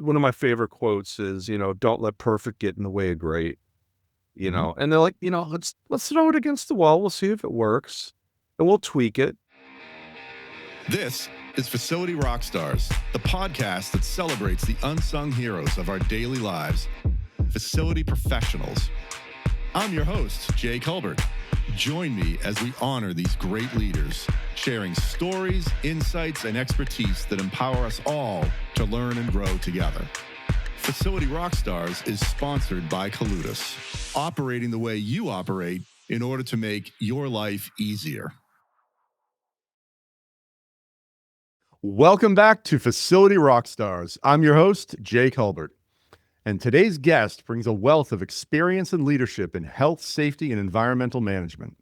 one of my favorite quotes is, don't let perfect get in the way of great, Mhm. and they're like, let's throw it against the wall. We'll see if it works and we'll tweak it. This is Facility Rockstars, the podcast that celebrates the unsung heroes of our daily lives, facility professionals. I'm your host, Jay Colbert. Join me as we honor these great leaders, sharing stories, insights, and expertise that empower us all to learn and grow together. Facility Rockstars is sponsored by Coludus, operating the way you operate in order to make your life easier. Welcome back to Facility Rockstars. I'm your host, Jay Colbert, and today's guest brings a wealth of experience and leadership in health, safety, and environmental management.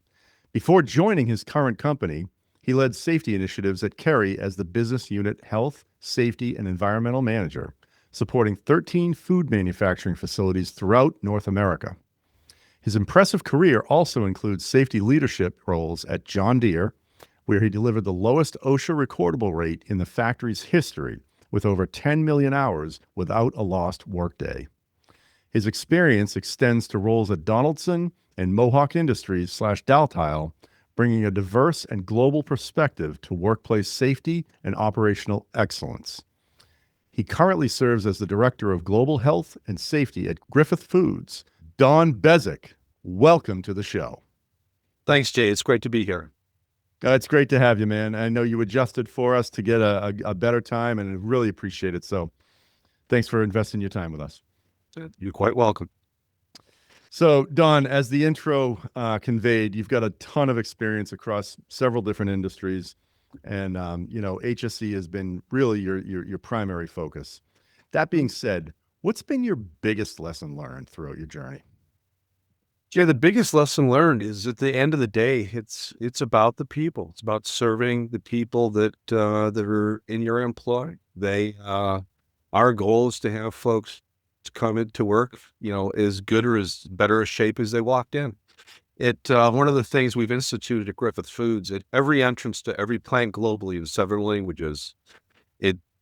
Before joining his current company, he led safety initiatives at Kerry as the business unit health, safety, and environmental manager, supporting 13 food manufacturing facilities throughout North America. His impressive career also includes safety leadership roles at John Deere, where he delivered the lowest OSHA recordable rate in the factory's history, with over 10 million hours without a lost workday. His experience extends to roles at Donaldson and Mohawk Industries /Daltile, bringing a diverse and global perspective to workplace safety and operational excellence. He currently serves as the Director of Global Health and Safety at Griffith Foods. Don Bezek, welcome to the show. Thanks, Jay. It's great to be here. It's great to have you, man. I know you adjusted for us to get a better time, and I really appreciate it. So thanks for investing your time with us. You're quite welcome. So, Don, as the intro conveyed, you've got a ton of experience across several different industries, and HSE has been really your primary focus. That being said, what's been your biggest lesson learned throughout your journey? Jay, the biggest lesson learned is at the end of the day, it's about the people. It's about serving the people that are in your employ. Our goal is to have folks to come into work, as good or as better a shape as they walked in. One of the things we've instituted at Griffith Foods, at every entrance to every plant globally in 7 languages,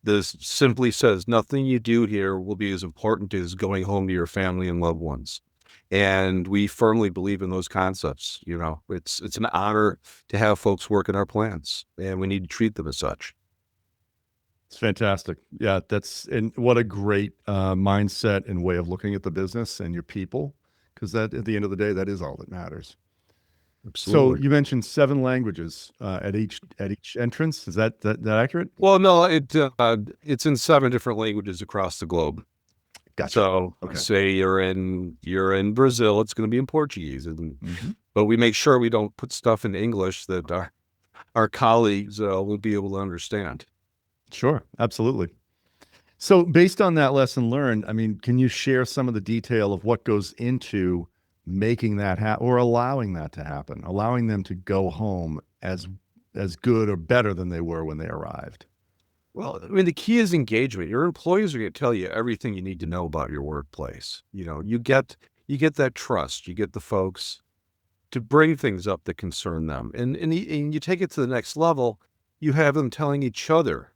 this simply says nothing you do here will be as important as going home to your family and loved ones. And we firmly believe in those concepts. It's an honor to have folks work in our plants, and we need to treat them as such. It's fantastic. Yeah, and what a great mindset and way of looking at the business and your people, because that at the end of the day, that is all that matters. Absolutely. So you mentioned 7 languages at each entrance. Is that accurate? Well, no, it's in 7 different languages across the globe. Gotcha. So Okay. say you're in Brazil, it's going to be in Portuguese, but we make sure we don't put stuff in English that our colleagues will be able to understand. Sure, absolutely. So based on that lesson learned, I mean, can you share some of the detail of what goes into making that happen or allowing that to happen, allowing them to go home as good or better than they were when they arrived? Well, I mean, the key is engagement. Your employees are going to tell you everything you need to know about your workplace. You get that trust. You get the folks to bring things up that concern them, and you take it to the next level. You have them telling each other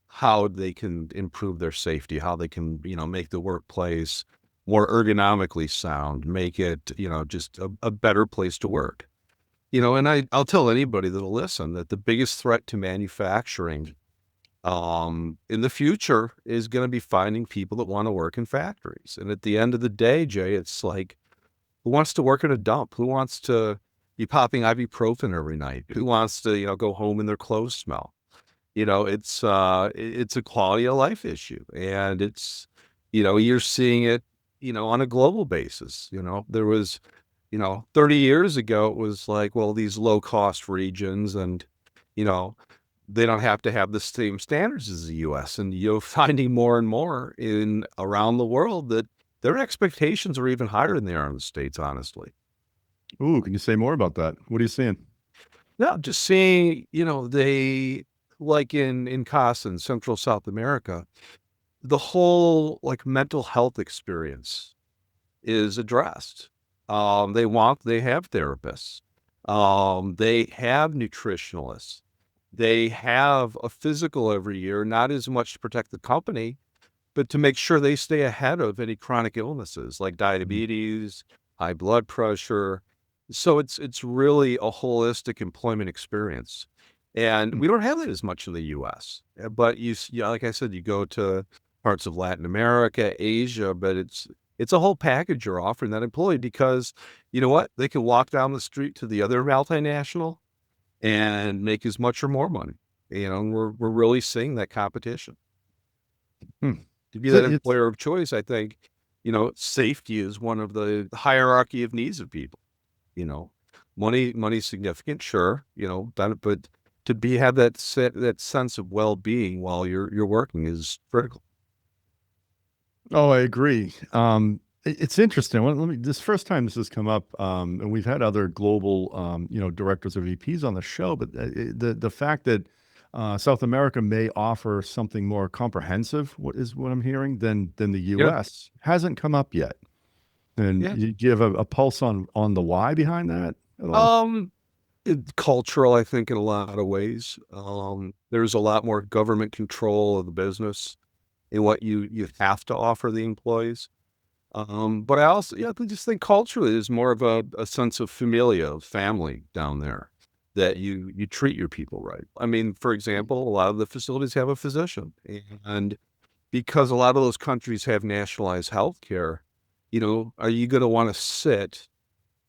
how they can improve their safety, how they can make the workplace more ergonomically sound, make it just a better place to work. And I'll tell anybody that'll listen that the biggest threat to manufacturing in the future is going to be finding people that want to work in factories. And at the end of the day, Jay, it's like, who wants to work in a dump? Who wants to be popping ibuprofen every night? Who wants to, go home and their clothes smell? It's a quality of life issue, and you're seeing it, on a global basis. There was, 30 years ago, it was like, well, these low cost regions and, they don't have to have the same standards as the U.S. And you're finding more and more around the world that their expectations are even higher than they are in the States, honestly. Ooh, can you say more about that? What are you seeing? No, just seeing, they like in CASA in Central South America, the whole like mental health experience is addressed. They have therapists. They have nutritionalists. They have a physical every year, not as much to protect the company, but to make sure they stay ahead of any chronic illnesses like diabetes, high blood pressure. So it's really a holistic employment experience. And we don't have that as much in the US. But yeah, like I said, you go to parts of Latin America, Asia, but it's a whole package you're offering that employee because you know what? They can walk down the street to the other multinational and make as much or more money. And we're really seeing that competition. Hmm. To be So that it's employer of choice, I think, safety is one of the hierarchy of needs of people. You know, money's significant, sure, but to have that sense of well-being while you're working is critical. Oh, I agree. It's interesting. Let me, this first time this has come up, and we've had other global, directors or VPs on the show, but the fact that South America may offer something more comprehensive, what I'm hearing, than the Yeah, U.S. hasn't come up yet. And yeah. do you have a pulse on the why behind that at all? Um, Cultural, I think, in a lot of ways. There's a lot more government control of the business in what you have to offer the employees. But I also, yeah, I just think culturally there's more of a sense of familia, of family down there, that you treat your people right. I mean, for example, a lot of the facilities have a physician, and because a lot of those countries have nationalized health care, are you going to want to sit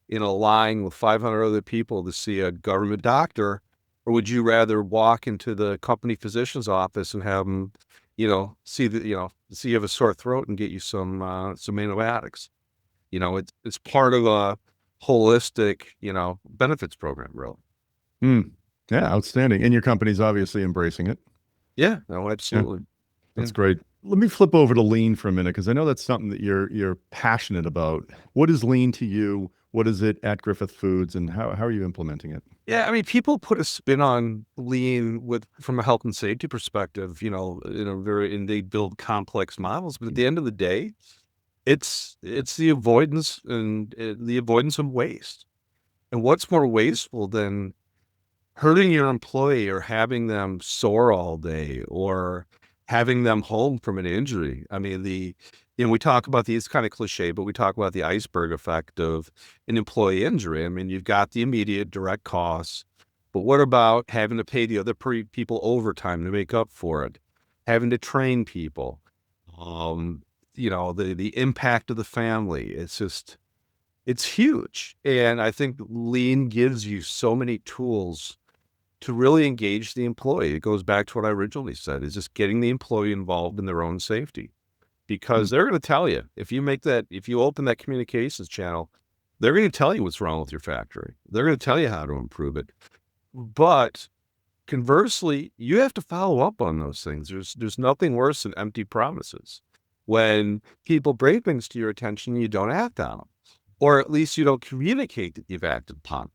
in a line with 500 other people to see a government doctor, or would you rather walk into the company physician's office and have them, see you have a sore throat and get you some antibiotics? It's part of a holistic, benefits program, really. Hmm. Yeah, outstanding. And your company's obviously embracing it. Yeah, no, Yeah. absolutely. Yeah. That's great. Let me flip over to lean for a minute because I know that's something that you're passionate about. What is lean to you? What is it at Griffith Foods, and how are you implementing it? Yeah, I mean, people put a spin on lean from a health and safety perspective, and they build complex models, but at the end of the day, it's the avoidance of waste. And what's more wasteful than hurting your employee or having them sore all day or having them home from an injury? I mean, we talk about these kind of cliche, but we talk about the iceberg effect of an employee injury. I mean, you've got the immediate direct costs, but what about having to pay the other people overtime to make up for it? Having to train people, um, the impact of the family. It's huge. And I think lean gives you so many tools to really engage the employee. It goes back to what I originally said, is just getting the employee involved in their own safety. Hmm. Because they're going to tell you, if you open that communications channel, they're going to tell you what's wrong with your factory. They're going to tell you how to improve it. But conversely, you have to follow up on those things. There's nothing worse than empty promises. When people bring things to your attention, you don't act on them, or at least you don't communicate that you've acted upon.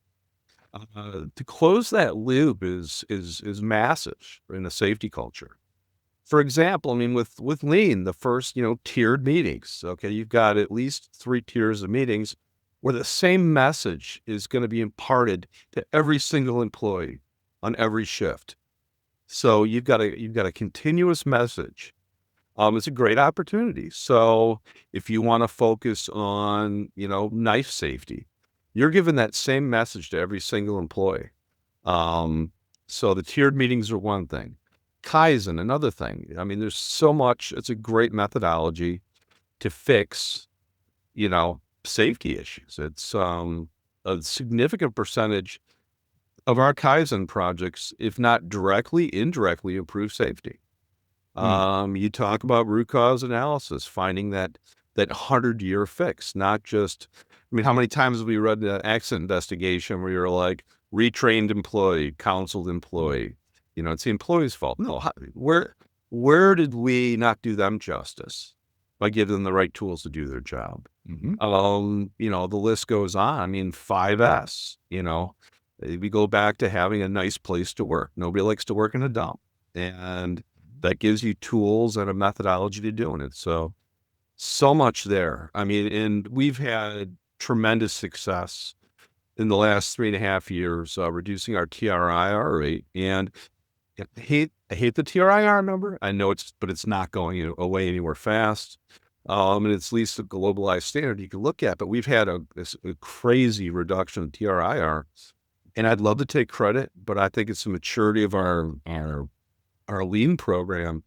To close that loop is massive in a safety culture. For example, I mean, with lean, the first, tiered meetings. Okay, you've got at least 3 tiers of meetings where the same message is going to be imparted to every single employee on every shift. So you've got a continuous message. It's a great opportunity. So if you want to focus on, knife safety, you're giving that same message to every single employee. Um, so the tiered meetings are one thing. Kaizen, another thing. I mean, there's so much. It's a great methodology to fix, safety issues. It's a significant percentage of our Kaizen projects, if not directly, indirectly improve safety. Hmm. You talk about root cause analysis, finding that 100-year fix, not just, I mean, how many times have we read an accident investigation where you're like, retrained employee, counseled employee, it's the employee's fault. No, where did we not do them justice by giving them the right tools to do their job? Hmm. The list goes on. I mean, 5S, we go back to having a nice place to work. Nobody likes to work in a dump. And that gives you tools and a methodology to doing it. So much there. I mean, and we've had tremendous success in the last 3.5 years, reducing our TRIR rate. And I hate the TRIR number. I know but it's not going away anywhere fast. And it's at least a globalized standard you can look at. But we've had a crazy reduction in TRIR, and I'd love to take credit, but I think it's the maturity of our lean program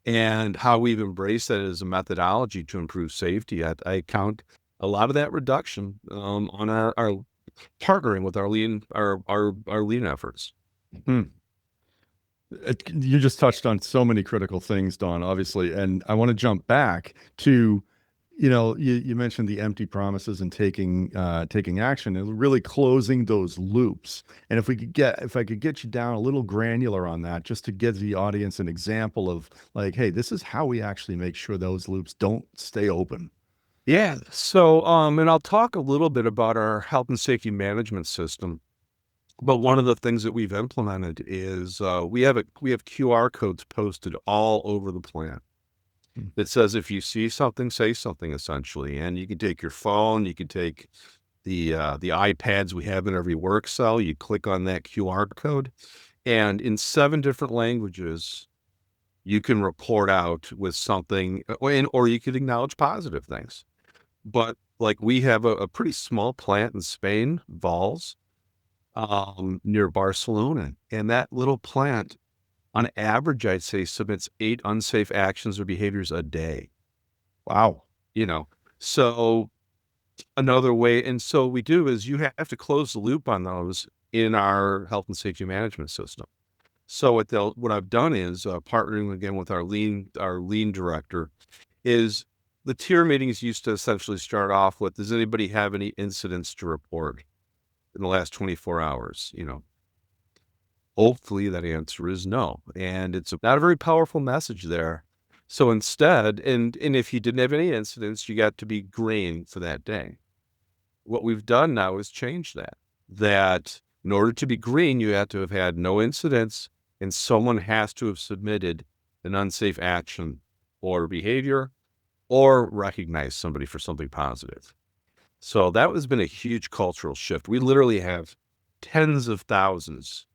and how we've embraced that as a methodology to improve safety. I count a lot of that reduction on our partnering with our lean efforts. Hmm. You just touched on so many critical things, Don, obviously. And I want to jump back to, you mentioned the empty promises and taking action and really closing those loops. And if I could get you down a little granular on that, just to give the audience an example of like, hey, this is how we actually make sure those loops don't stay open. Yeah. So, and I'll talk a little bit about our health and safety management system. But one of the things that we've implemented is we have QR codes posted all over the plant that says if you see something, say something, essentially. And you can take your phone, you can take the iPads we have in every work cell. You click on that QR code, and in 7 different languages, you can report out with something, or you could acknowledge positive things. But like we have a pretty small plant in Spain, Valls, near Barcelona. And that little plant, on average, I'd say submits 8 unsafe actions or behaviors a day. Wow. So another way, and so we do is you have to close the loop on those in our health and safety management system. So what I've done is partnering again with our lean director is the tier meetings used to essentially start off with, does anybody have any incidents to report in the last 24 hours? Hopefully that answer is no. And it's not a very powerful message there. So instead, and if you didn't have any incidents, you got to be green for that day. What we've done now is change that in order to be green, you have to have had no incidents, and someone has to have submitted an unsafe action or behavior or recognized somebody for something positive. So that has been a huge cultural shift. We literally have tens of thousands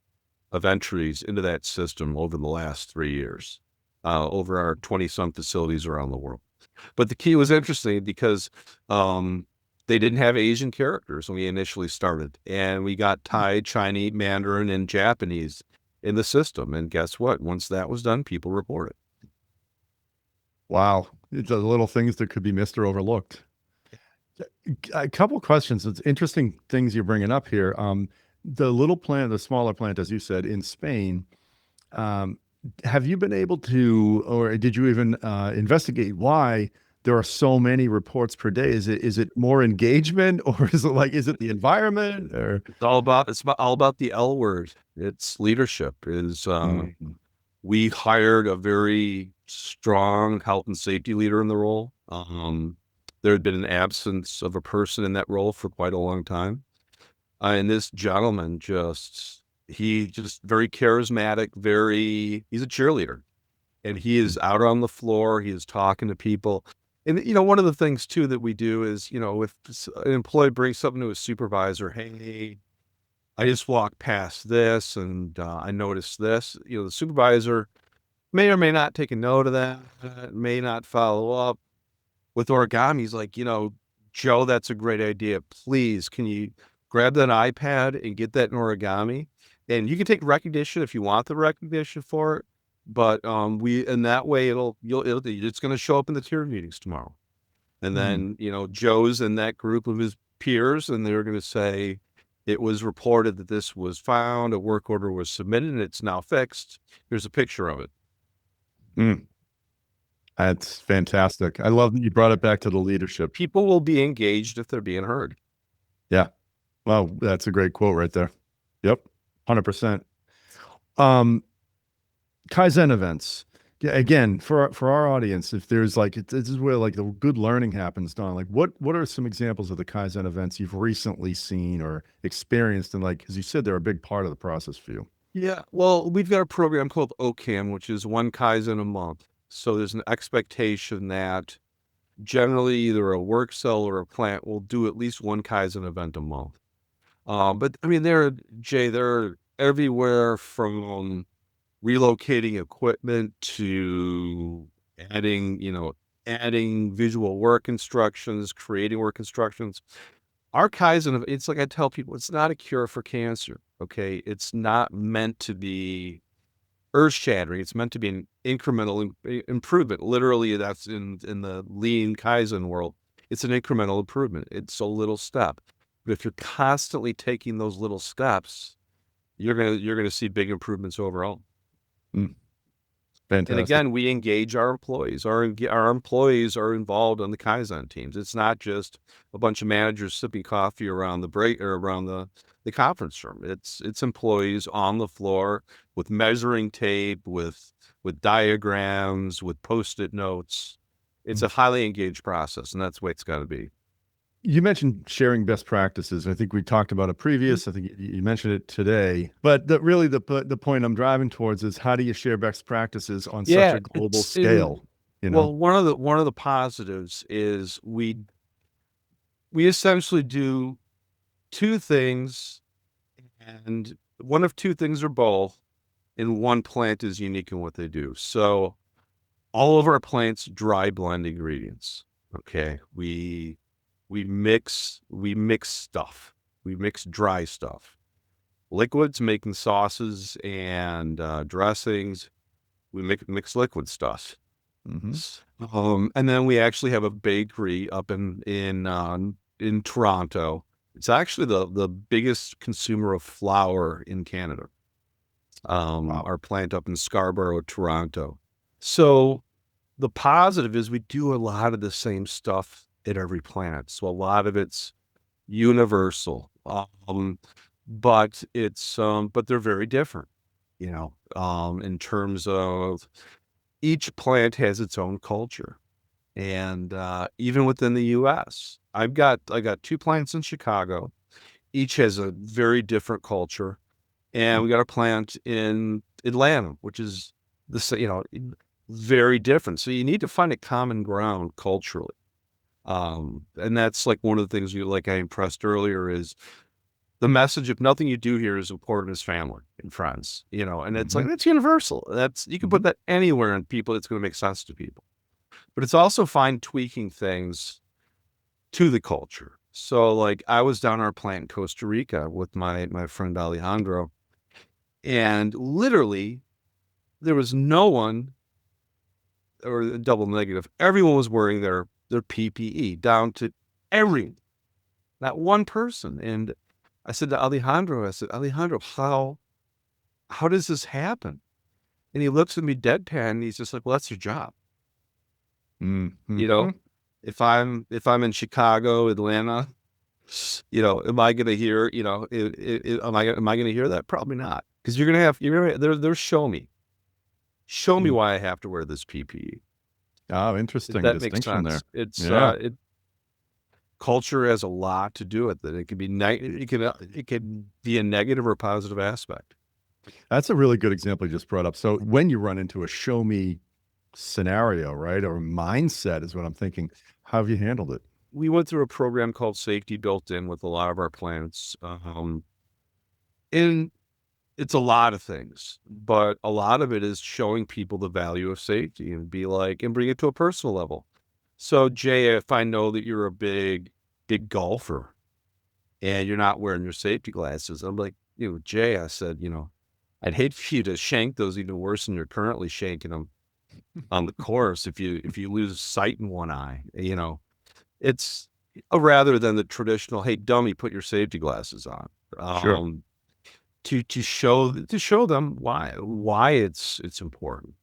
of entries into that system over the last 3 years, over our 20-some facilities around the world. But the key was interesting because they didn't have Asian characters when we initially started. And we got Thai, Chinese, Mandarin, and Japanese in the system. And guess what? Once that was done, people reported. Wow. It's the little things that could be missed or overlooked. A couple of questions. It's interesting things you're bringing up here. The little plant, the smaller plant, as you said, in Spain, have you been able to, or did you even investigate why there are so many reports per day? Is it more engagement, or is it the environment, or It's all about the L word. It's leadership. We hired a very strong health and safety leader in the role. There had been an absence of a person in that role for quite a long time. And this gentleman he's just very charismatic, he's a cheerleader, and he is out on the floor. He is talking to people. And, one of the things too that we do is, if an employee brings something to a supervisor, hey, I just walked past this and I noticed this, the supervisor may or may not take a note of that, may not follow up. With Origami, he's like, Joe, that's a great idea. Please, can you grab that iPad and get that in Origami? And you can take recognition if you want the recognition for it. But in that way, it's going to show up in the tier meetings tomorrow. And then, Joe's in that group of his peers, and they're going to say, it was reported that this was found, a work order was submitted, and it's now fixed. Here's a picture of it. That's fantastic. I love that you brought it back to the leadership. People will be engaged if they're being heard. Yeah. Wow. That's a great quote right there. Yep. 100%. Kaizen events. Yeah. Again, for our audience, if there's this is where the good learning happens, Don, what are some examples of the Kaizen events you've recently seen or experienced? And as you said, they're a big part of the process for you. Yeah. Well, we've got a program called OCAM, which is 1 Kaizen a month. So there's an expectation that generally either a work cell or a plant will do at least 1 Kaizen event a month. But I mean, they're everywhere from relocating equipment to adding, adding visual work instructions, creating work instructions. Our Kaizen, it's like I tell people, it's not a cure for cancer. Okay. It's not meant to be earth shattering. It's meant to be an incremental improvement. Literally, that's in the lean Kaizen world. It's an incremental improvement. It's a little step. But if you're constantly taking those little steps, you're gonna see big improvements overall. Mm, And fantastic. again, we engage our employees. Our employees are involved on the Kaizen teams. It's not just a bunch of managers sipping coffee around the break or around the conference room. It's employees on the floor with measuring tape, with diagrams, with Post-it notes. It's Mm. a highly engaged process, and that's the way it's got to be. You mentioned sharing best practices. I think we talked about it previous. I think you mentioned it today. But really the point I'm driving towards is how do you share best practices on such Yeah, a global it's in scale? You know? well, one of the positives is we essentially do two things, and one of two things or both, and one plant is unique in what they do. So all of our plants dry blend ingredients. Okay. We mix stuff. We mix dry stuff. Liquids, making sauces and dressings. We mix liquid stuff. Mm-hmm. And then we actually have a bakery up in Toronto. It's actually the biggest consumer of flour in Canada. Wow. Our plant up in Scarborough, Toronto. So the positive is we do a lot of the same stuff at every plant. So a lot of it's universal. But they're very different, in terms of each plant has its own culture. And even within the US, I got two plants in Chicago. Each has a very different culture. And we got a plant in Atlanta, which is very different. So you need to find a common ground culturally. And that's like one of the things I impressed earlier is the message of nothing you do here is important as family and friends, and it's Mm-hmm. like, that's universal. You can put that anywhere and people, it's going to make sense to people, but it's also fine tweaking things to the culture. So like I was down our plant in Costa Rica with my friend Alejandro, and literally there was no one, or double negative. Everyone was wearing their PPE down to every, not one person. And I said to Alejandro, Alejandro, how does this happen? And he looks at me deadpan and he's just like, well, that's your job. You Mm-hmm. know, if I'm in Chicago, Atlanta, am I going to hear, am I going to hear that? Probably not. Because they're show me Mm. why I have to wear this PPE. Oh, If interesting that makes distinction there. sense. Yeah. Culture has a lot to do with it. It can be a negative or positive aspect. That's a really good example you just brought up. So when you run into a show me scenario, right, or mindset is what I'm thinking, how have you handled it? We went through a program called Safety Built In with a lot of our plants. And it's a lot of things, but a lot of it is showing people the value of safety and bring it to a personal level. So Jay, if I know that you're a big golfer and you're not wearing your safety glasses, I'm like, Jay, I said, I'd hate for you to shank those even worse than you're currently shanking them on the course if you lose sight in one eye. It's rather than the traditional, hey, dummy, put your safety glasses on. Sure. To show them why it's important.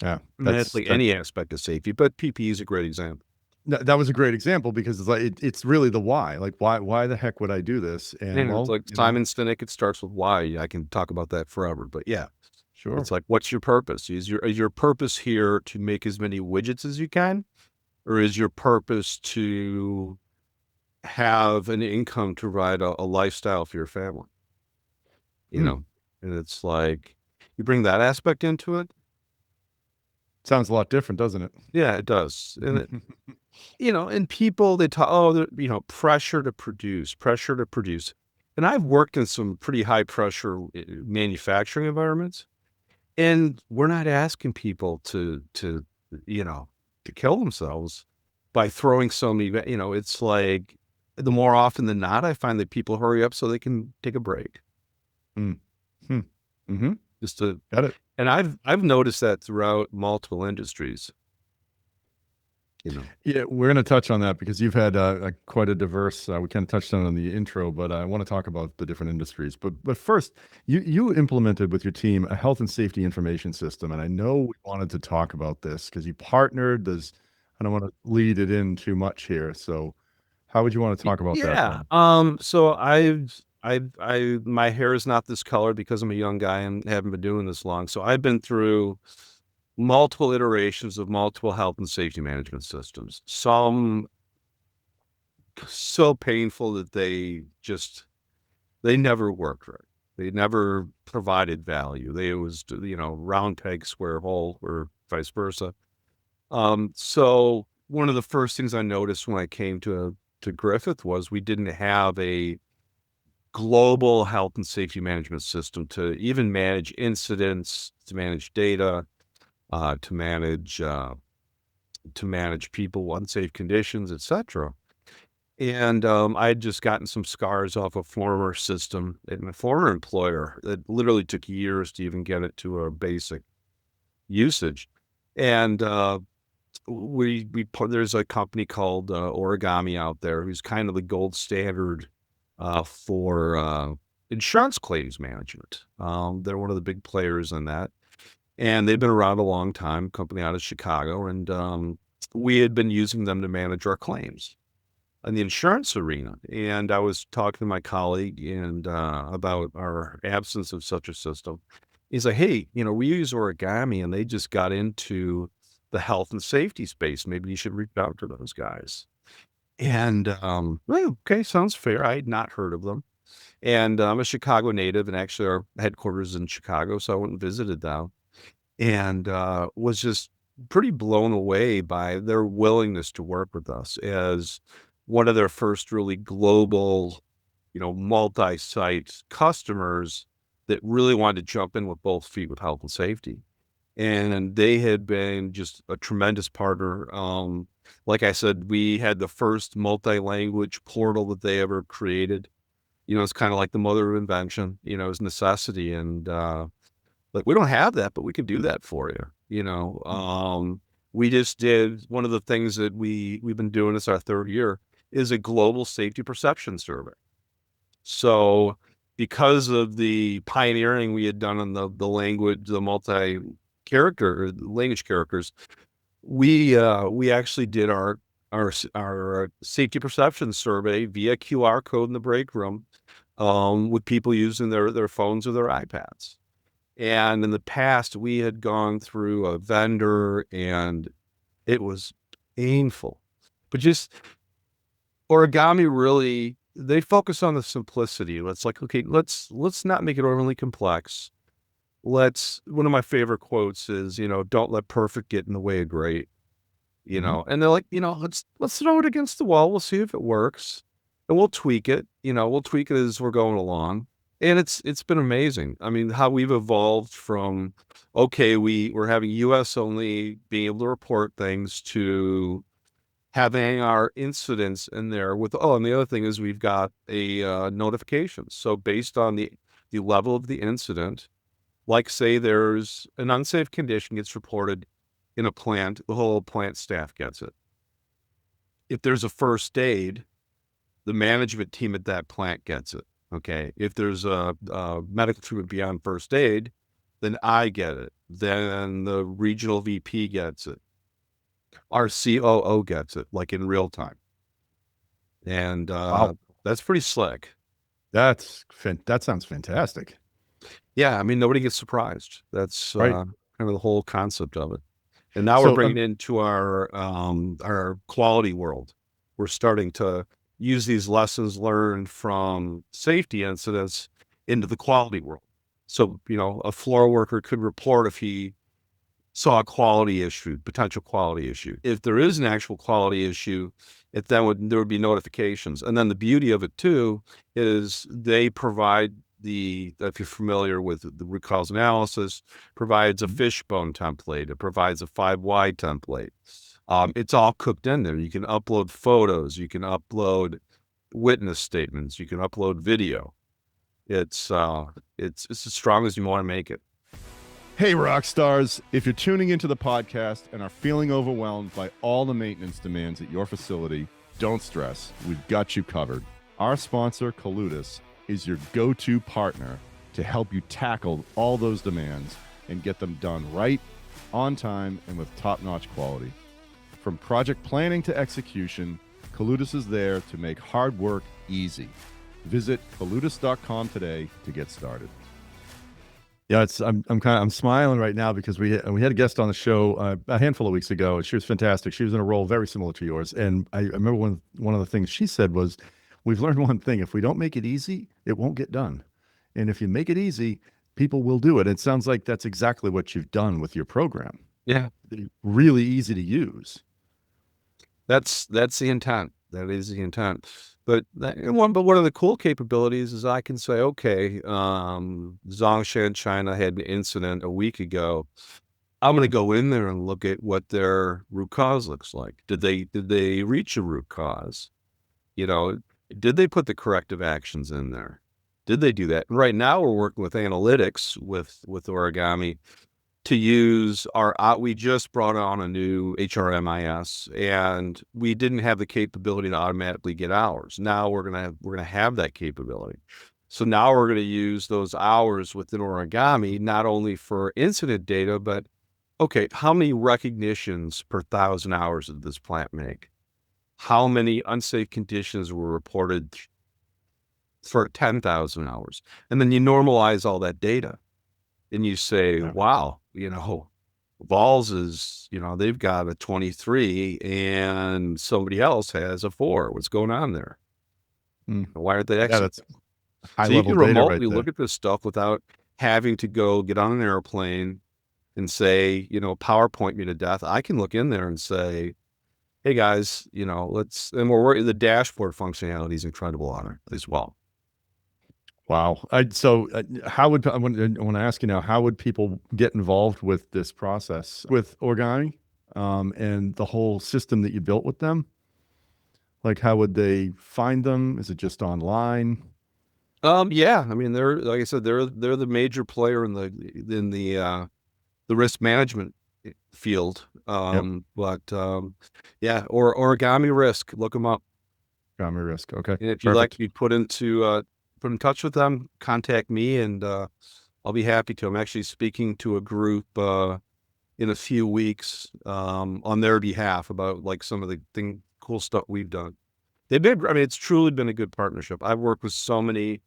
Yeah. I mean, that's like any aspect of safety, but PPE is a great example. That was a great example because it's like it's really the why. Like why the heck would I do this? And And it's well, like Simon Sinek, it starts with why. I can talk about that forever, but yeah, sure. it's like, what's your purpose? Is your purpose here to make as many widgets as you can, or is your purpose to have an income to provide a lifestyle for your family? Hmm. And it's like you bring that aspect into it. Sounds a lot different, doesn't it? Yeah, it does. And people, they talk, pressure to produce, pressure to produce. And I've worked in some pretty high pressure manufacturing environments. And we're not asking people you know, to kill themselves by throwing so many, it's like the more often than not, I find that people hurry up so they can take a break. Mm. Hmm. Mm-hmm. Just to, Got it. and I've noticed that throughout multiple industries, Yeah, we're going to touch on that because you've had quite a diverse. We kind of touched on it in the intro, but I want to talk about the different industries. But first, you implemented with your team a health and safety information system, and I know we wanted to talk about this because you partnered. I don't want to lead it in too much here. So, how would you want to talk about that, Yeah. Bob? So my hair is not this color because I'm a young guy and haven't been doing this long. So I've been through multiple iterations of multiple health and safety management systems. Some so painful that they never worked right. They never provided value. They was, round peg, square hole, or vice versa. So one of the first things I noticed when I came to Griffith was we didn't have a global health and safety management system to even manage incidents, to manage data, uh, to manage uh, to manage people, unsafe conditions, etc. And I had just gotten some scars off a former system at my former employer that literally took years to even get it to a basic usage. And there's a company called Origami out there who's kind of the gold standard for insurance claims management. They're one of the big players in that, and they've been around a long time. Company out of Chicago, and we had been using them to manage our claims in the insurance arena. And I was talking to my colleague and about our absence of such a system. He's like, "Hey, we use Origami, and they just got into the health and safety space. Maybe you should reach out to those guys." And well, okay, sounds fair. I had not heard of them. And I'm a Chicago native, and actually our headquarters is in Chicago, so I went and visited them, and was just pretty blown away by their willingness to work with us as one of their first really global, multi-site customers that really wanted to jump in with both feet with health and safety. And they had been just a tremendous partner. Like I said, we had the first multi-language portal that they ever created. It's kind of like the mother of invention, it's necessity. And like, we don't have that, but we can do that for you. We just did one of the things that we've been doing, this our third year, is a global safety perception survey. So because of the pioneering we had done on the language, the multi character or language characters, we actually did our safety perception survey via QR code in the break room, with people using their phones or their iPads. And in the past, we had gone through a vendor, and it was painful. But just Origami really, they focus on the simplicity. Let's not make it overly complex. One of my favorite quotes is, don't let perfect get in the way of great. Mhm. And they're like, let's throw it against the wall. We'll see if it works, and we'll tweak it. We'll tweak it as we're going along. And it's been amazing. I mean, how we've evolved from, okay, we're having US only being able to report things, to having our incidents in there with, and the other thing is we've got a notification. So based on the level of the incident, like say there's an unsafe condition gets reported in a plant, the whole plant staff gets it. If there's a first aid, the management team at that plant gets it. Okay. If there's a medical treatment beyond first aid, then I get it. Then the regional VP gets it. Our COO gets it, like in real time. And Wow, that's pretty slick. that sounds fantastic. Yeah. I mean, nobody gets surprised. That's Right. kind of the whole concept of it. And now we're So, bringing it into our quality world. We're starting to use these lessons learned from safety incidents into the quality world. So, a floor worker could report if he saw a quality issue, potential quality issue. If there is an actual quality issue, there would be notifications. And then the beauty of it too is they provide if you're familiar with the root cause analysis, provides a fishbone template. It provides a 5 why template. It's all cooked in there. You can upload photos. You can upload witness statements. You can upload video. It's as strong as you want to make it. Hey, rock stars. If you're tuning into the podcast and are feeling overwhelmed by all the maintenance demands at your facility, don't stress. We've got you covered. Our sponsor, Coludis, is your go-to partner to help you tackle all those demands and get them done right, on time, and with top-notch quality. From project planning to execution, Coludis is there to make hard work easy. Visit coludis.com today to get started. Yeah, I'm smiling right now because we had a guest on the show a handful of weeks ago, and she was fantastic. She was in a role very similar to yours, and I remember one of the things she said was, "We've learned one thing: if we don't make it easy, it won't get done, and if you make it easy, people will do it." It sounds like that's exactly what you've done with your program. Yeah, really easy to use. That's the intent. That is the intent. But one of the cool capabilities is I can say, okay, Zhongshan, China had an incident a week ago. I'm going to go in there and look at what their root cause looks like. Did they reach a root cause? Did they put the corrective actions in there? Did they do that? And right now we're working with analytics with Origami to use we just brought on a new HRMIS, and we didn't have the capability to automatically get hours. Now we're gonna have that capability. So now we're gonna use those hours within Origami, not only for incident data, but okay, how many recognitions per 1,000 hours did this plant make? How many unsafe conditions were reported for 10,000 hours? And then you normalize all that data. And you say, wow, Vols is, they've got a 23 and somebody else has a 4. What's going on there? Why aren't they Yeah, that's high so you level can data remotely right look at this stuff without having to go get on an airplane and say, PowerPoint me to death. I can look in there and say, hey guys, and the dashboard functionality is incredible on it as well. Wow. So how would, I want to ask you now, how would people get involved with this process with Origami and the whole system that you built with them? Like, how would they find them? Is it just online? Yeah. I mean, they're, like I said, they're the major player in the risk management field. But yeah, or Origami Risk, look them up. Origami Risk. Okay. And if you'd like to be put in touch with them, contact me, and I'll be happy to. I'm actually speaking to a group in a few weeks on their behalf about like some of the cool stuff we've done. It's truly been a good partnership. I've worked with so many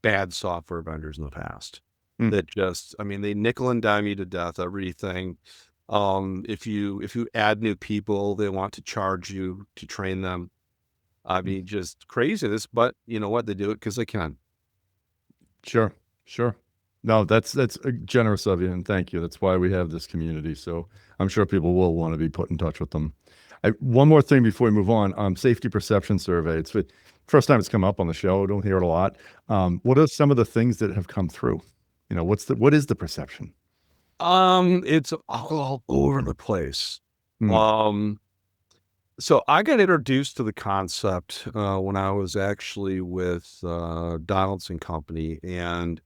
bad software vendors in the past that they nickel and dime you to death, everything. If you add new people, they want to charge you to train them. Just craziness, but you know what? They do it because they can. Sure. No, that's generous of you, and thank you. That's why we have this community. So I'm sure people will want to be put in touch with them. One more thing before we move on, safety perception survey. It's the first time it's come up on the show. I don't hear it a lot. What are some of the things that have come through? What is the perception? It's all over the place. So I got introduced to the concept when I was actually with Donaldson Company, and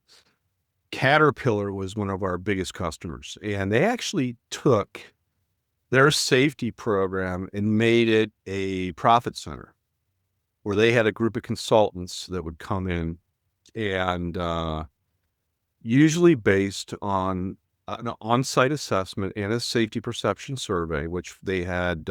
Caterpillar was one of our biggest customers, and they actually took their safety program and made it a profit center where they had a group of consultants that would come in and usually based on an on-site assessment and a safety perception survey, which they had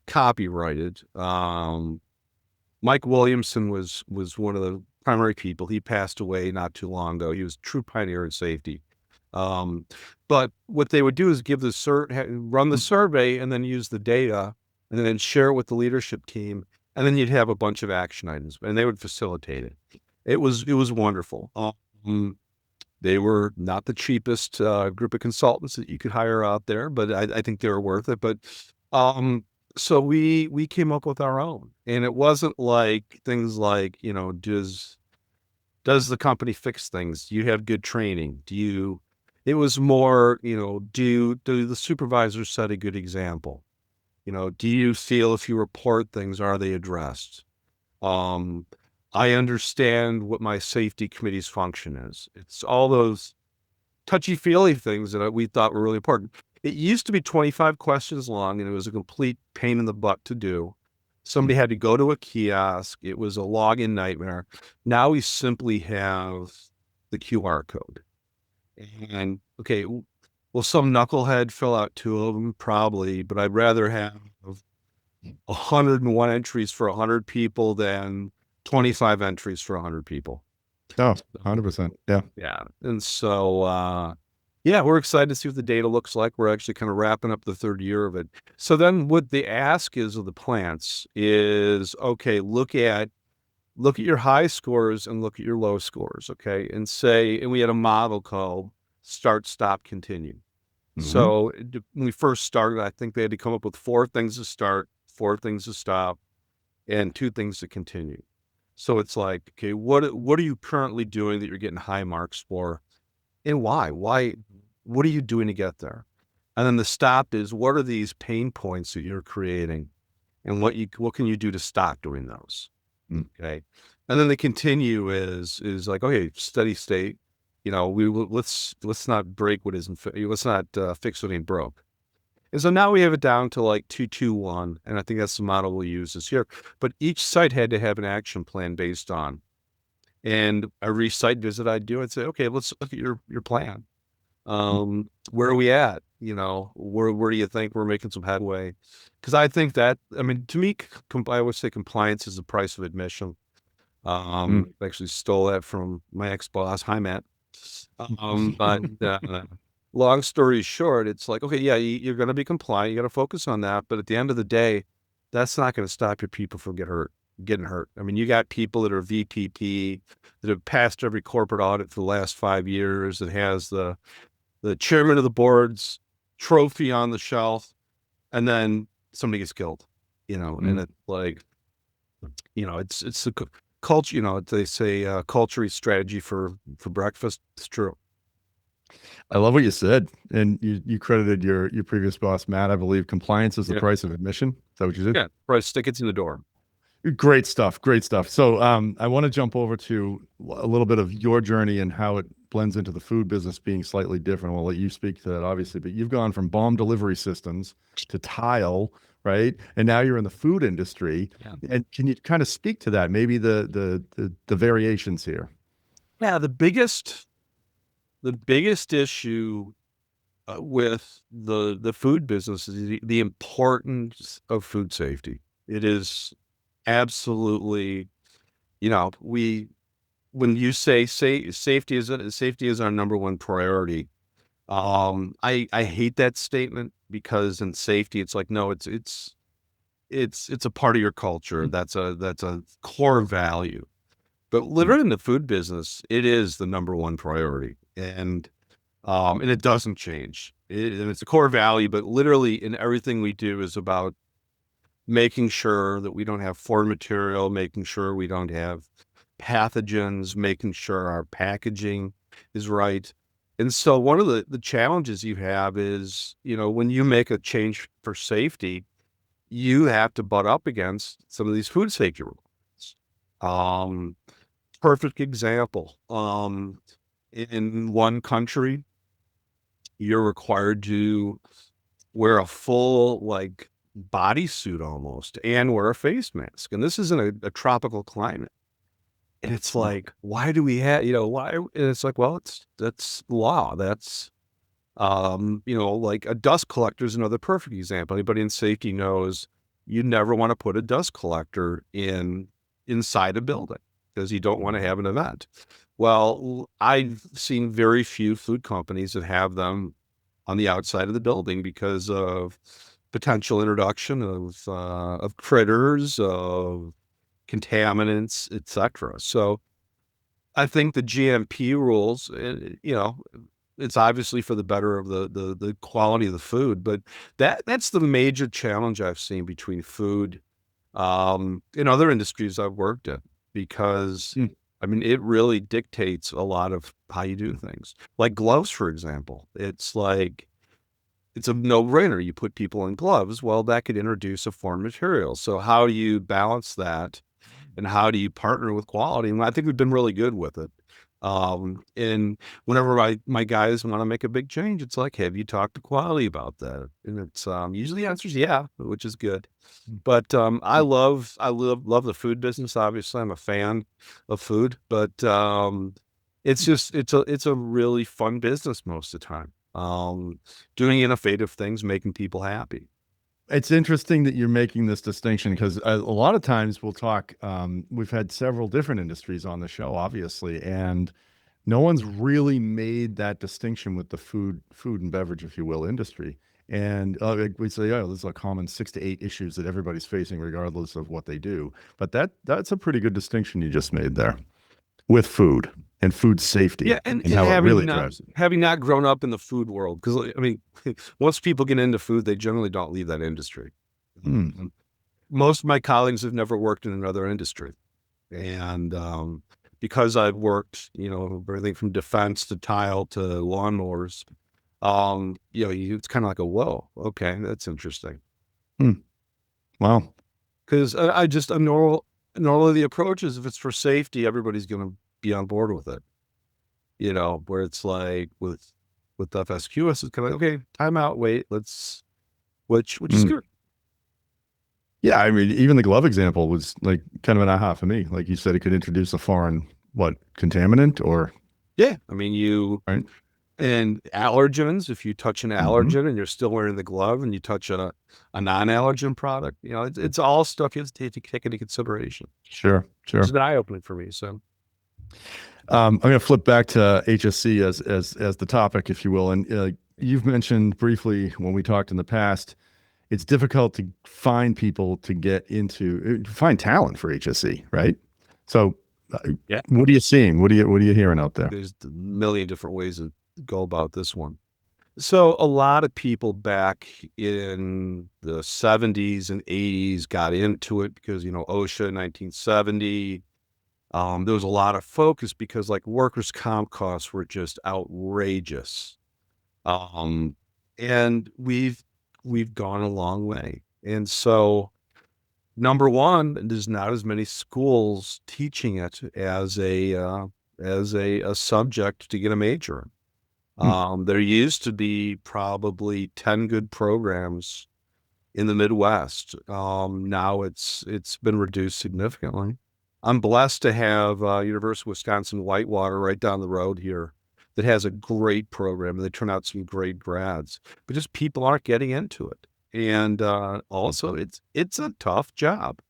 copyrighted. Mike Williamson was one of the primary people. He passed away not too long ago. He was a true pioneer in safety. But what they would do is run the survey and then use the data and then share it with the leadership team. And then you'd have a bunch of action items and they would facilitate it. It was wonderful. They were not the cheapest group of consultants that you could hire out there, but I think they were worth it. But so we came up with our own, and it wasn't like things like, does Does the company fix things? Do you have good training? It was more, do the supervisors set a good example? Do you feel if you report things, are they addressed? Um, I understand what my safety committee's function is. It's all those touchy-feely things that we thought were really important. It used to be 25 questions long, and it was a complete pain in the butt to do. Somebody had to go to a kiosk. It was a login nightmare. Now we simply have the QR code. And okay, will some knucklehead fill out 2 of them? Probably, but I'd rather have 101 entries for 100 people than 25 entries for 100 people. Oh, 100%. Yeah. Yeah. And so, yeah, we're excited to see what the data looks like. We're actually kind of wrapping up the 3rd year of it. So then what the ask is of the plants is, okay, look at your high scores and look at your low scores. Okay. And we had a model called start, stop, continue. So when we first started, I think they had to come up with 4 things to start, 4 things to stop, and 2 things to continue. So it's like, okay, what are you currently doing that you're getting high marks for, and why? What are you doing to get there? And then the stop is, what are these pain points that you're creating, and what can you do to stop doing those? Okay. And then the continue is like, okay, steady state. Let's not break what isn't. Let's not fix what ain't broke. And so now we have it down to like 2-2-1, and I think that's the model we'll use this year. But each site had to have an action plan based on. And every site visit I'd do, I'd say, okay, let's look at your plan. Where are we at? Where do you think we're making some headway? Because I think that, I mean, to me, I always say compliance is the price of admission. I actually stole that from my ex-boss. Hi, Matt. But long story short, it's like, okay, yeah, you're going to be compliant. You got to focus on that. But at the end of the day, that's not going to stop your people from getting hurt. I mean, you got people that are VPP that have passed every corporate audit for the last 5 years, that has the chairman of the board's trophy on the shelf, and then somebody gets killed, and it's like, it's a culture, they say, culture is strategy for breakfast. It's true. I love what you said. And you credited your previous boss, Matt, I believe. Compliance is the price of admission. Is that what you did? Yeah. Price tickets in the door. Great stuff. Great stuff. So I want to jump over to a little bit of your journey and how it blends into the food business being slightly different. I'll let you speak to that, obviously, but you've gone from bomb delivery systems to tile, right? And now you're in the food industry. Yeah. And can you kind of speak to that? Maybe the variations here. Yeah. The biggest issue with the food business is the importance of food safety. It is absolutely, when you say safety is our number one priority. I hate that statement, because in safety, it's like, no, it's a part of your culture. That's a core value. But literally in the food business, it is the number one priority, and it doesn't change. And it's a core value, but literally in everything we do is about making sure that we don't have foreign material, making sure we don't have pathogens, making sure our packaging is right. And so one of the challenges you have is, when you make a change for safety, you have to butt up against some of these food safety rules. Perfect example. In one country, you're required to wear a full, like, bodysuit almost, and wear a face mask. And this is in a tropical climate. And it's like, why do we have, why? And it's like, well, that's law. That's, like a dust collector is another perfect example. Anybody in safety knows you never want to put a dust collector inside a building, because you don't want to have an event. Well, I've seen very few food companies that have them on the outside of the building because of potential introduction of critters, of contaminants, etc. So I think the GMP rules, it's obviously for the better of the quality of the food, but that's the major challenge I've seen between food in other industries I've worked in, because I mean, it really dictates a lot of how you do things. Like gloves, for example. It's like it's a no-brainer. You put people in gloves. Well, that could introduce a foreign material. So how do you balance that, and how do you partner with quality? And I think we've been really good with it. And whenever my guys want to make a big change, it's like, have you talked to quality about that? And it's usually the answer is yeah, which is good. But I love the food business. Obviously, I'm a fan of food, but it's a really fun business most of the time. Doing innovative things, making people happy. It's interesting that you're making this distinction because a lot of times we'll talk. We've had several different industries on the show, obviously, and no one's really made that distinction with the food and beverage, if you will, industry. And like we say, oh, there's a common 6 to 8 issues that everybody's facing, regardless of what they do. But that's a pretty good distinction you just made there with food and food Yeah, safety and and how it really drives it. having not grown up in the food world, because I mean, once people get into food, they generally don't leave that industry. Mm, Most of my colleagues have never worked in another industry, and because I've worked, everything from defense to tile to lawnmowers, it's kind of like a whoa, okay, that's interesting. mm, wow. Because I just normally the approach is if it's for safety, everybody's going to be on board with it. Where it's like with FSQS, it's kind of like, okay, time out, wait, which is Mm. good. Yeah, I mean, even the glove example was like kind of an aha for me. Like you said, it could introduce a foreign what contaminant or Yeah, I mean right. and allergens. If you touch an Hmm. allergen and you're still wearing the glove, and you touch a non-allergen product, it's all stuff you have to take into consideration. Sure, It's sure. an eye opening for me. So I'm going to flip back to HSC as the topic, if you will. And you've mentioned briefly when we talked in the past, it's difficult to find people to get into find talent for HSC, right? So, yeah, what are you seeing? What are you hearing out there? there's a million different ways to go about this one. So a lot of people back in the 70s and 80s got into it because, OSHA 1970. There was a lot of focus because like workers' comp costs were just outrageous. Um, and we've gone a long way. And so number one, there's not as many schools teaching it as a subject to get a major. Hmm. There used to be probably 10 good programs in the Midwest. Now it's been reduced significantly. I'm blessed to have University of Wisconsin Whitewater right down the road here that has a great program. They turn out some great grads, but just people aren't getting into it. And also, it's a tough job.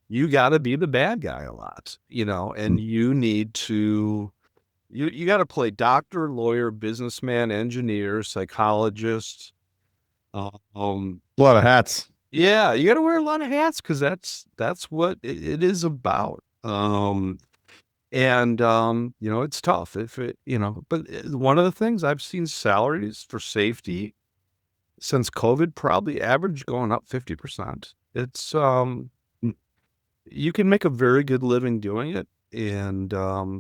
You got to be the bad guy a lot, Hmm. and you need to you got to play doctor, lawyer, businessman, engineer, psychologist. Um, A lot of hats. yeah, you got to wear a lot of hats because that's what it is about. And it's tough if but one of the things I've seen salaries for safety since COVID probably average going up 50%. It's you can make a very good living doing it, and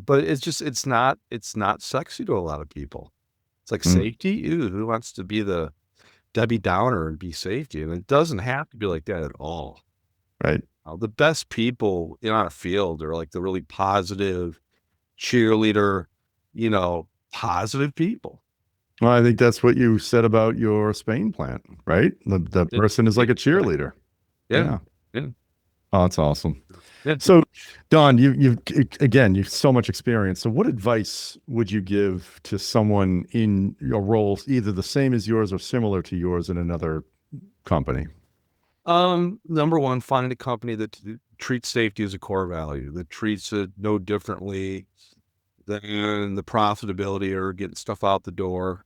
but it's not sexy to a lot of people. It's like Hmm. safety. Ew, who wants to be the Debbie Downer and be safety? And it doesn't have to be like that at all. Right. The best people on a field are like the really positive cheerleader, positive people. Well, I think that's what you said about your Spain plant, right? The It, person is like a exactly. cheerleader. Yeah. Yeah. Yeah. Oh, that's awesome. Yeah. So, Don, you've so much experience. So, what advice would you give to someone in your role, either the same as yours or similar to yours in another company? Number one, finding a company that treats safety as a core value, that treats it no differently than the profitability or getting stuff out the door.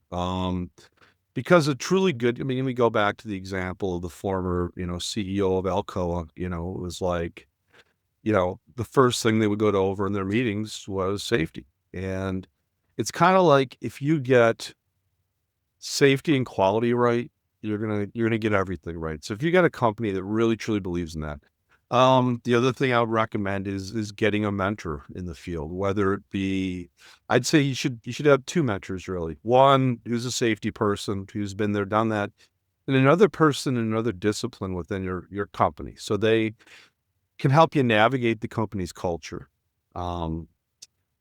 Because a truly good, I mean, we go back to the example of the former, CEO of Alcoa, it was like, the first thing they would go to over in their meetings was safety. And it's kind of like if you get safety and quality right, you're gonna get everything right. So if you got a company that really truly believes in that, The other thing I would recommend is getting a mentor in the field, whether it be, I'd say you should have two mentors really. One who's a safety person who's been there, done that, and another person in another discipline within your company, so they can help you navigate the company's culture. Um,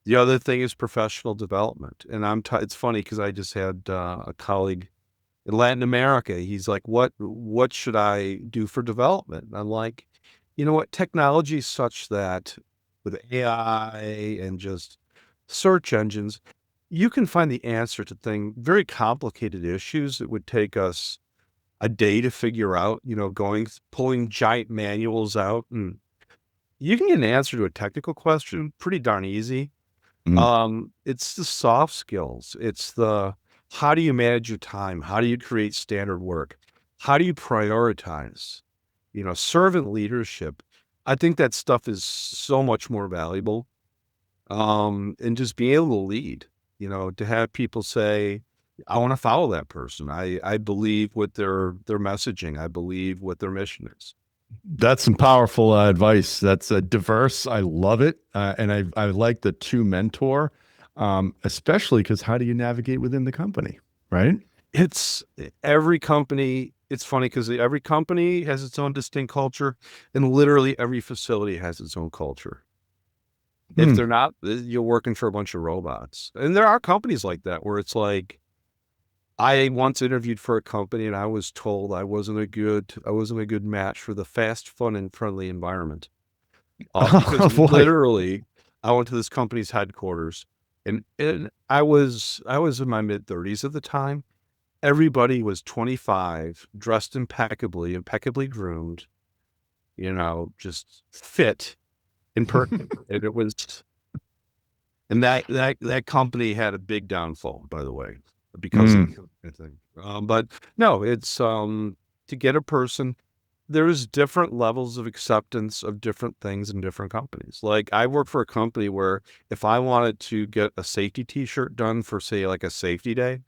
the other thing is professional development, and it's funny because I just had a colleague in Latin America. He's like, what should I do for development? And I'm like, you know what? Technology is such that with AI and just search engines, you can find the answer to very complicated issues that would take us a day to figure out, pulling giant manuals out, and you can get an answer to a technical question pretty darn easy. Mm. It's the soft skills. It's the how do you manage your time? How do you create standard work? How do you prioritize? Servant leadership. I think that stuff is so much more valuable. And just being able to lead, to have people say, I want to follow that person. I believe what their messaging. I believe what their mission is. That's some powerful advice. That's diverse. I love it, and I like the two mentor, especially because how do you navigate within the company, right? It's every company. It's funny because every company has its own distinct culture, and literally every facility has its own culture. If Hmm. they're not, you're working for a bunch of robots. And there are companies like that where it's like, I once interviewed for a company and I was told I wasn't a good match for the fast, fun, and friendly environment. Because Oh boy. literally, I went to this company's headquarters, and I was in my mid-30s at the time. Everybody was 25, dressed impeccably groomed, just fit and perfect. And it was, and that company had a big downfall, by the way, because of Mm. that kind of thing. But no, it's to get a person. There's different levels of acceptance of different things in different companies. Like I work for a company where if I wanted to get a safety T-shirt done for, say, like a safety day,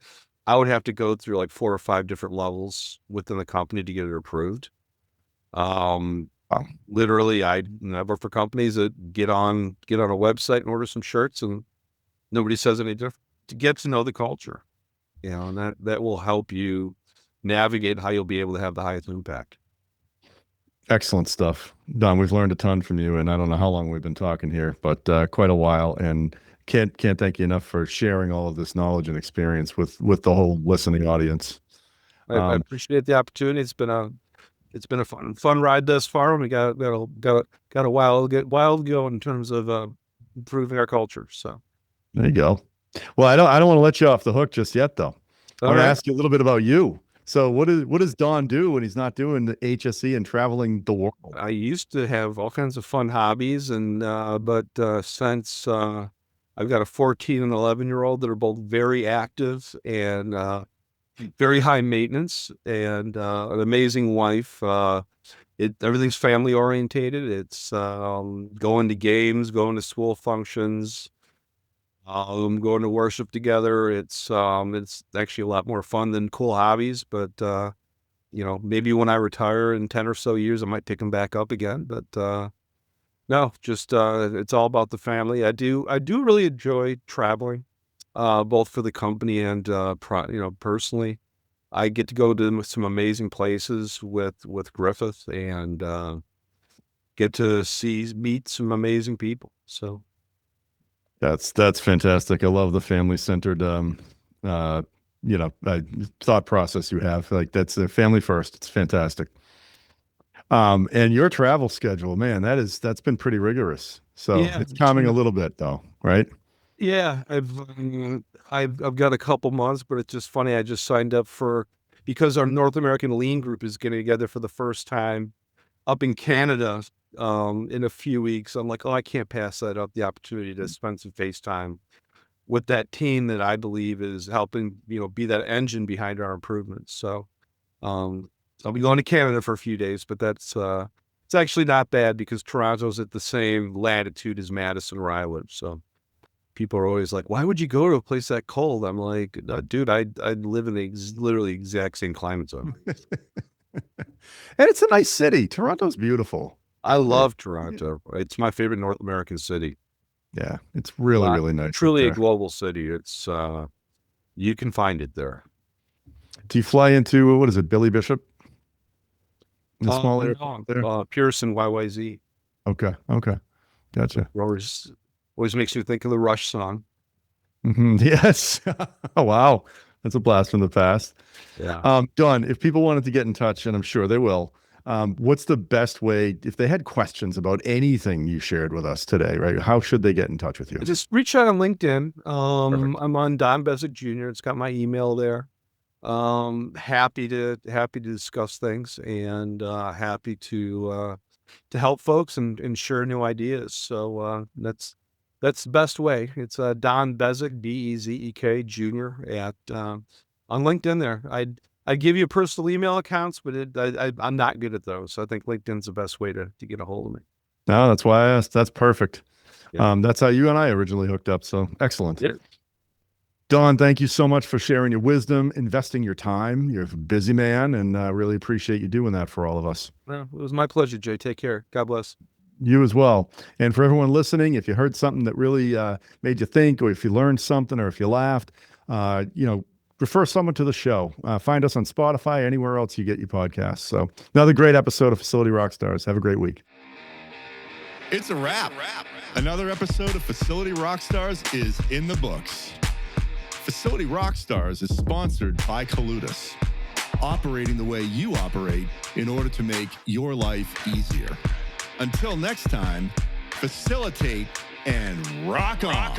I would have to go through like 4 or 5 different levels within the company to get it approved. Um, Wow. literally, I work for companies that get on a website and order some shirts, and nobody says any different. To get to know the culture, and that will help you navigate how you'll be able to have the highest impact. Excellent stuff, Don. We've learned a ton from you, and I don't know how long we've been talking here, but quite a while. And can't thank you enough for sharing all of this knowledge and experience with the whole listening audience. I appreciate the opportunity. It's been a fun ride thus far, and we got a while to go in terms of improving our culture. So, There you go. Well, I don't want to let you off the hook just yet, though. I all want to right. ask you a little bit about you. So, what does Don do when he's not doing the HSE and traveling the world? I used to have all kinds of fun hobbies, and but since I've got a 14 and 11-year-old that are both very active and very high maintenance, and an amazing wife. Everything's family orientated. It's going to games, going to school functions, going to worship together. It's actually a lot more fun than cool hobbies, but maybe when I retire in 10 or so years, I might pick them back up again. But no, just it's all about the family. I do really enjoy traveling, both for the company and personally. I get to go to some amazing places with Griffith, and get to meet some amazing people. So That's fantastic. I love the family centered uh thought process you have. Like that's a family first. It's fantastic. And your travel schedule, man, that's been pretty rigorous. So yeah, it's calming a little bit though, right? yeah. I've got a couple months, but it's just funny. I just signed up because our North American Lean group is getting together for the first time up in Canada in a few weeks. I'm like, oh, I can't pass that up. The opportunity to spend some FaceTime with that team that I believe is helping, be that engine behind our improvements. So, um, I'll be going to Canada for a few days, but it's actually not bad because Toronto's at the same latitude as Madison, where I live. So people are always like, why would you go to a place that cold? I'm like, "No, dude, I live in the literally exact same climate zone." And it's a nice city. Toronto's beautiful. I love Toronto. It's my favorite North American city. Yeah, it's really, really nice up Truly a there. global city. It's you can find it there. Do you fly into, what is it, Billy Bishop? In a small area No, there? Pearson YYZ. Okay, okay. Gotcha. Always makes you think of the Rush song. Yes. Oh, wow. That's a blast from the past. Yeah. Don, if people wanted to get in touch, and I'm sure they will, what's the best way, if they had questions about anything you shared with us today, right? How should they get in touch with you? Just reach out on LinkedIn. Perfect. I'm on Don Bezek Jr. It's got my email there. Happy to discuss things and happy to help folks and share new ideas. So that's the best way. It's Don Bezek, Bezek Jr. at on LinkedIn. There, I'd give you personal email accounts, but I'm not good at those. So I think LinkedIn's the best way to get a hold of me. No, that's why I asked. That's perfect. Yeah. That's how you and I originally hooked up. So excellent. Yeah. Don, thank you so much for sharing your wisdom, investing your time. You're a busy man, and I really appreciate you doing that for all of us. Well, it was my pleasure, Jay. Take care. God bless. You as well. And for everyone listening, if you heard something that really made you think, or if you learned something, or if you laughed, refer someone to the show. Find us on Spotify, anywhere else you get your podcasts. So another great episode of Facility Rockstars. Have a great week. It's a wrap. Another episode of Facility Rockstars is in the books. Facility Rockstars is sponsored by Coludus, operating the way you operate in order to make your life easier. Until next time, facilitate and rock on.